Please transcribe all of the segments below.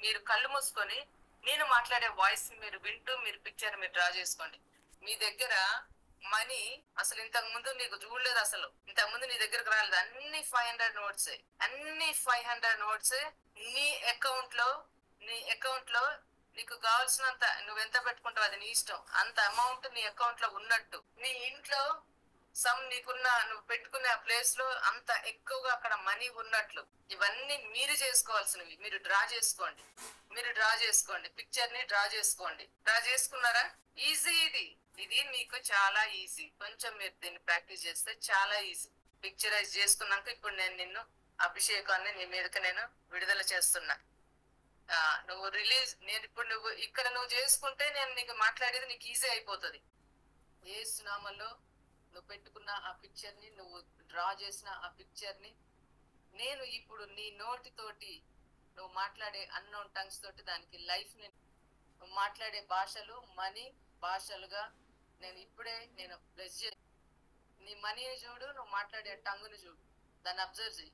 మీరు కళ్ళు మూసుకొని నేను మాట్లాడే వాయిస్ మీరు వింటూ మీరు పిక్చర్ మీరు డ్రా చేసుకోండి. మీ దగ్గర మనీ అసలు ఇంతకు ముందు నీకు చూడలేదు, అసలు ఇంతకు ముందు నీ దగ్గరకు రాలేదు. అన్ని 500 నోట్స్, అన్ని 500 నోట్స్ నీ అకౌంట్ లో నీకు కావాల్సినంత నువ్వెంత పెట్టుకుంటావు అది నీ ఇష్టం. అంత అమౌంట్ నీ అకౌంట్ లో ఉన్నట్టు, నీ ఇంట్లో నువ్వు పెట్టుకునే ఆ ప్లేస్ లో అంత ఎక్కువగా అక్కడ మనీ ఉన్నట్లు. ఇవన్నీ మీరు చేసుకోవాల్సినవి. మీరు డ్రా చేసుకోండి పిక్చర్ ని డ్రా చేసుకోండి. డ్రా చేసుకున్నారా? ఈజీ ఇది మీకు చాలా ఈజీ. కొంచెం మీరు దీన్ని ప్రాక్టీస్ చేస్తే చాలా ఈజీ. పిక్చరైజ్ చేసుకున్నాక ఇప్పుడు నేను నిన్ను అభిషేకాన్ని నీ మీదకి నేను విడుదల చేస్తున్నా. నువ్వు ఇక్కడ నువ్వు చేసుకుంటే నేను నీకు మాట్లాడేది నీకు ఈజీ అయిపోతుంది. యేసు నామములో నువ్వు పెట్టుకున్న ఆ పిక్చర్ ని, నువ్వు డ్రా చేసిన ఆ పిక్చర్ ని నేను ఇప్పుడు నీ నోటితోటి నువ్వు మాట్లాడే అన్నోన్ టంగ్స్ తోటి దానికి లైఫ్ ని, నువ్వు మాట్లాడే భాషలు మనీ భాషలుగా నేను బ్లెస్ చే. నీ మనీని చూడు, నువ్వు మాట్లాడే టంగుని చూడు, దాన్ని అబ్జర్వ్ చేయి.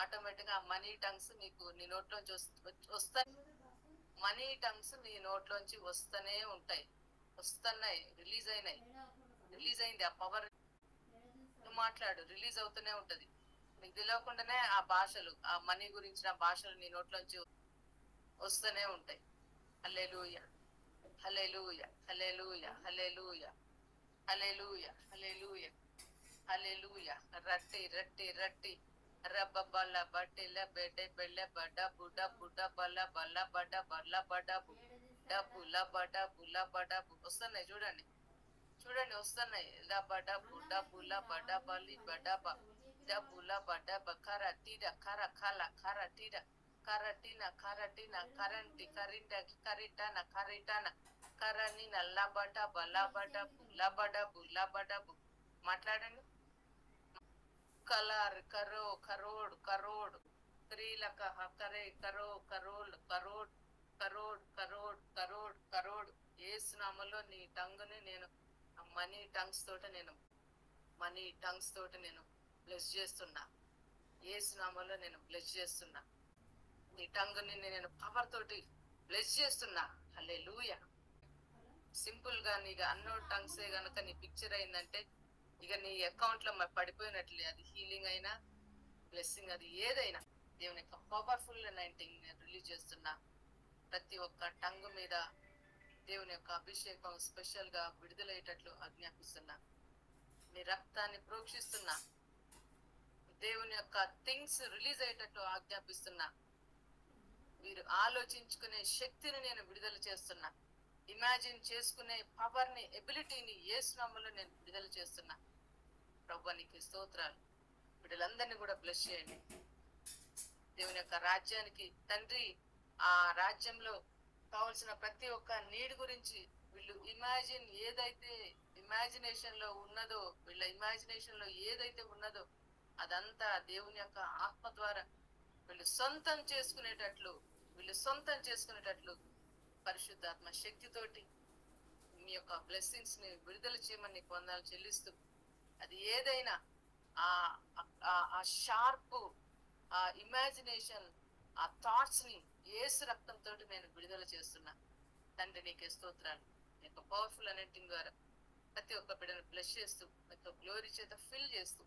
ఆటోమేటిక్ గా మనీ టంగ్స్ నీకు నీ నోట్లోంచి వస్తాయి. మనీ టంగ్స్ నీ నోట్లోంచి వస్తున్నాయి, రిలీజ్ అయింది. ఆ పవర్ నువ్వు మాట్లాడు, రిలీజ్ అవుతూనే ఉంటది. నీకు తెలియకుండానే ఆ భాషలు, ఆ మనీ గురించిన భాషలు నీ నోట్లోంచి వస్తూనే ఉంటాయి. హల్లెలూయా, హల్లెలూయా, హల్లెలూయా, హల్లెలూయా, హల్లెలూయా, హల్లెలూయా, హల్లెలూయా. రట్టి రట్టి రట్టి రబ్బల బట్టెల బెడ్డ బెళ్ళ బడ్డ బుడ్డ బుడ్డ బల్ల బల్ల బడ్డ బల్ల బడ్డ డబ్బుల బడ్డ బుల్ల బడ్డ వస్తున్నాయి. చూడండి వస్తున్నాయి. బడ్డ బుడ్డ బుల్ల బడ్డ బల్లి బడ్డ డబ్బుల బడ్డ బకర తీర కర కల కర తీర కరటిన కరటిన కరంటి కరింట కరిటన కరిటన కరణి నల్లబడ్డ బల్లబడ్డ బుల్లబడ్డ బుల్లబడ్డ. మాట్లాడండి. కలర్ కరో కరోడ్ కరోడ్ క్రీలక కరే కరో కరోల్ కరోడ్ కరోడ్ కరోడ్ కరోడ్ కరోడ్. యేసు నామములో నీ టంగుని నేను మనీ టంగ్స్ తోటి నేను బ్లెస్ చేస్తున్నా. యేసు నామములో నేను బ్లెస్ చేస్తున్నా. నీ టంగుని నేను పవర్ తోటి బ్లెస్ చేస్తున్నా. హల్లెలూయా. సింపుల్ గా నీకు అన్నోన్ టంగ్సే గనక నీ పిక్చర్ అయిందంటే ఇక నీ అకౌంట్ లో పడిపోయినట్లే. అది హీలింగ్ అయినా బ్లెస్సింగ్, అది ఏదైనా దేవుని యొక్క పవర్ఫుల్ అనాయింటింగ్ నేను రిలీజ్ చేస్తున్నా. ప్రతి ఒక్క టంగ్ మీద దేవుని యొక్క అభిషేకం స్పెషల్ గా విడుదలయ్యేటట్లు ఆజ్ఞాపిస్తున్నా. నీ రక్తాన్ని ప్రోక్షిస్తున్నా. దేవుని యొక్క థింగ్స్ రిలీజ్ అయ్యేటట్లు ఆజ్ఞాపిస్తున్నా. మీరు ఆలోచించుకునే శక్తిని నేను విడుదల చేస్తున్నా. ఇమాజిన్ చేసుకునే పవర్ ని, ఎబిలిటీని యేసు నామములో నేను విడుదల చేస్తున్నా. ప్రభువా నీకు స్తోత్రాలు. వీళ్ళందరినీ కూడా బ్లెస్ చేయండి. దేవుని యొక్క రాజ్యానికి తండ్రి, ఆ రాజ్యంలో కావలసిన ప్రతి ఒక్క నీడ్ గురించి వీళ్ళు ఏదైతే ఇమాజినేషన్ లో ఉన్నదో, వీళ్ళ ఇమాజినేషన్ లో ఏదైతే ఉన్నదో అదంతా దేవుని యొక్క ఆత్మ ద్వారా వీళ్ళు సొంతం చేసుకునేటట్లు పరిశుద్ధాత్మ శక్తితోటి మీ యొక్క బ్లెస్సింగ్స్ ని విడుదల చేయమని వందనాలు చెల్లిస్తూ, అది ఏదైనా ఆ షార్ప్, ఆ ఇమాజినేషన్, ఆ థాట్స్ ని యేసు రక్తంతో నేను విడుదల చేస్తున్నా. తండ్రి నీకే స్తోత్రాలు. నీ యొక్క పవర్ఫుల్ అనాయింటింగ్ ద్వారా ప్రతి ఒక్క బిడ్డను బ్లెస్ చేస్తూ, మీ యొక్క గ్లోరీ చేత ఫిల్ చేస్తూ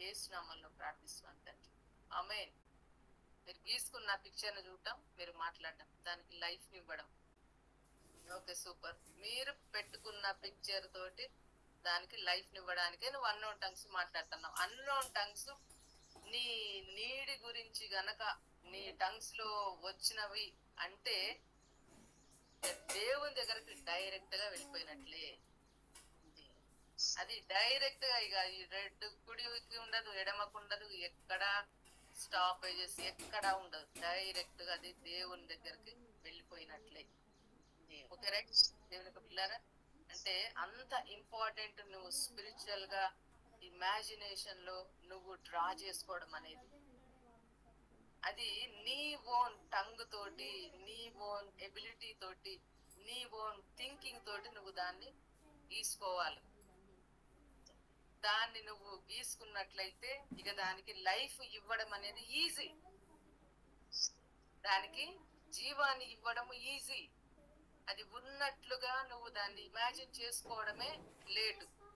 యేసు నామములో ప్రార్థిస్తున్నాను తండ్రి. ఆమేన్. మీరు గీసుకున్న పిక్చర్ ని చూడటం, మీరు మాట్లాడటం, దానికి లైఫ్ ని ఇవ్వడం. Okay, super. మీరు పెట్టుకున్న పిక్చర్ తోటి దానికి లైఫ్ ని ఇవ్వడానికే నువ్వు అన్నోన్ టంగ్స్ మాట్లాడుతున్నావు. అన్నోన్ టంగ్స్ నీ నీడి గురించి గనక నీ టంగ్స్ లో వచ్చినవి అంటే దేవుని దగ్గరికి డైరెక్ట్ గా వెళ్ళిపోయినట్లే. అది డైరెక్ట్ గా ఇక రెడ్ కుడికి ఉండదు, ఎడమకు ఉండదు, ఎక్కడ స్టాపేజెస్ ఎక్కడ ఉండదు. డైరెక్ట్ గా అది దేవుని దగ్గరికి వెళ్ళిపోయినట్లే. Okay right. దేవుని యొక్క పిల్లారా, అంటే అంత ఇంపార్టెంట్ నువ్వు స్పిరిచువల్ గా ఇమాజినేషన్ లో నువ్వు డ్రా చేసుకోవడం అనేది. అది నీ ఓన్ టంగ్ తోటి, నీ ఓన్ ఎబిలిటీ తోటి, నీ ఓన్ థింకింగ్ తోటి నువ్వు దాన్ని గీసుకోవాలి. దాన్ని నువ్వు గీసుకున్నట్లయితే ఇక దానికి లైఫ్ ఇవ్వడం అనేది ఈజీ. దానికి జీవాన్ని ఇవ్వడము ఈజీ, అది ఉన్నట్లుగా నువ్వు దాన్ని ఇమాజిన్ చేసుకోవడమే లేటు.